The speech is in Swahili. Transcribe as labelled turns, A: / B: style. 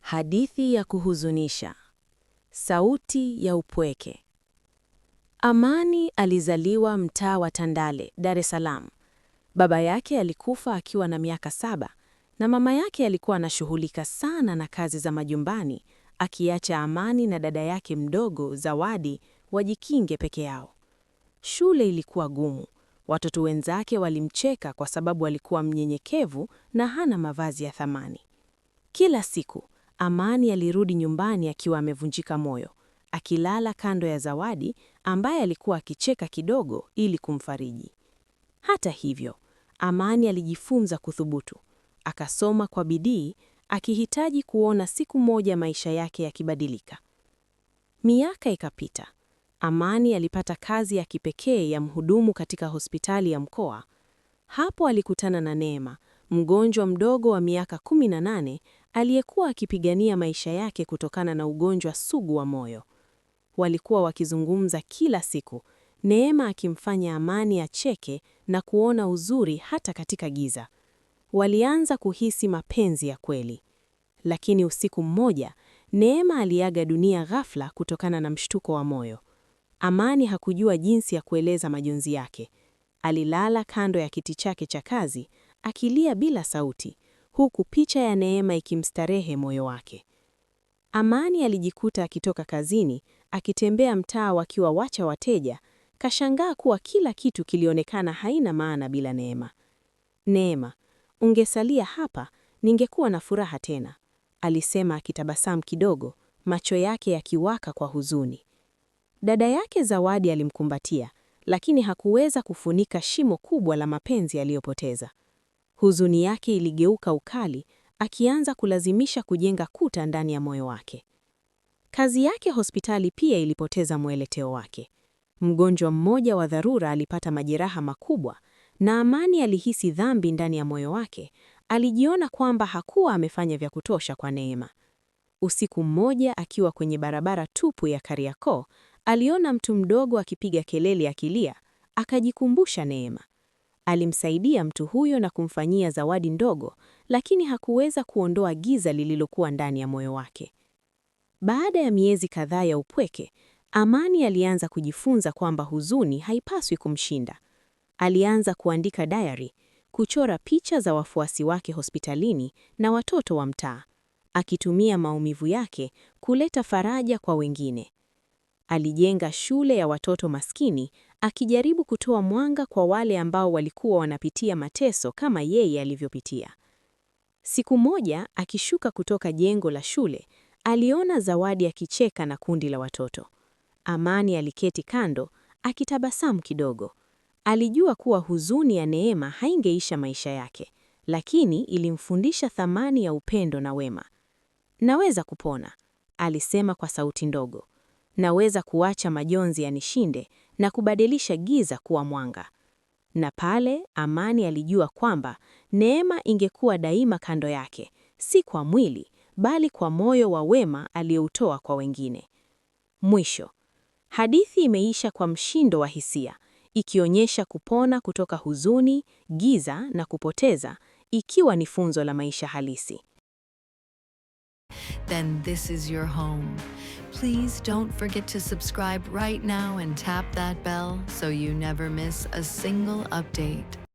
A: Hadithi ya kuhuzunisha. Sauti ya upweke. Amani alizaliwa mtaa wa Tandale, Dar es Salaam. Baba yake alikufa akiwa na miaka 7 na mama yake alikuwa anashughulika sana na kazi za majumbani, akiacha Amani na dada yake mdogo Zawadi wajikinge peke yao. Shule ilikuwa gumu. Watoto wenzake walimcheka kwa sababu alikuwa mnyenyekevu na hana mavazi ya thamani. Kila siku Amani alirudi nyumbani akiwa amevunjika moyo, akilala kando ya Zawadi ambaye alikuwa akicheka kidogo ili kumfariji. Hata hivyo, Amani alijifunza kuthubutu. Akasoma kwa bidii, akihitaji kuona siku moja maisha yake yakibadilika. Miaka ikapita. Amani alipata kazi ya kipekee ya mhudumu katika hospitali ya mkoa. Hapo alikutana na Neema, mgonjwa mdogo wa miaka 18 aliyekuwa akipigania maisha yake kutokana na ugonjwa sugu wa moyo. Walikuwa wakizungumza kila siku, Neema akimfanya Amani acheke na kuona uzuri hata katika giza. Walianza kuhisi mapenzi ya kweli. Lakini usiku mmoja, Neema aliaga dunia ghafla kutokana na mshtuko wa moyo. Amani hakujua jinsi ya kueleza majonzi yake. Alilala kando ya kiti chake cha kazi, akilia bila sauti, huku picha ya Neema ikimstarehe moyo wake. Amani alijikuta akitoka kazini, akitembea mtaa wakiwa wacha wateja, kashangaa kuwa kila kitu kilionekana haina maana bila Neema. Neema, ungesalia hapa, ningekuwa na furaha tena, alisema akitabasamu kidogo, macho yake yakiwaka kwa huzuni. Dada yake Zawadi alimkumbatia, lakini hakuweza kufunika shimo kubwa la mapenzi aliyopoteza. Huzuni yake iligeuka ukali, akianza kulazimisha kujenga kuta ndani ya moyo wake. Kazi yake hospitali pia ilipoteza mwelekeo wake. Mgonjwa mmoja wa dharura alipata majeraha makubwa, na Amani alihisi dhambi ndani ya moyo wake. Alijiona kwamba hakuwa amefanya vya kutosha kwa Neema. Usiku mmoja akiwa kwenye barabara tupu ya Kariakoo, aliona mtu mdogo akipiga kelele akilia, akajikumbusha Neema. Alimsaidia mtu huyo na kumfanyia zawadi ndogo, lakini hakuweza kuondoa giza lililokuwa ndani ya moyo wake. Baada ya miezi kadhaa ya upweke, Amani alianza kujifunza kwamba huzuni haipaswi kumshinda. Alianza kuandika diary, kuchora picha za wafuasi wake hospitalini na watoto wa mtaa, akitumia maumivu yake kuleta faraja kwa wengine. Alijenga shule ya watoto maskini, akijaribu kutoa mwanga kwa wale ambao walikuwa wanapitia mateso kama yeye alivyopitia. Siku moja, akishuka kutoka jengo la shule, aliona Zawadi akicheka na kundi la watoto. Amani aliketi kando, akitabasamu kidogo. Alijua kuwa huzuni ya Neema haingeisha maisha yake, lakini ilimfundisha thamani ya upendo na wema. Naweza kupona, alisema kwa sauti ndogo. Naweza kuacha majonzi yanishinde na kubadilisha giza kuwa mwanga. Na pale Amani alijua kwamba Neema ingekuwa daima kando yake, si kwa mwili, bali kwa moyo wa wema aliyoutoa kwa wengine. Mwisho. Hadithi imeisha kwa mshindo wa hisia, ikionyesha kupona kutoka huzuni, giza na kupoteza, ikiwa ni funzo la maisha halisi.
B: Then this is your home. Please don't forget to subscribe right now and tap that bell so you never miss a single update.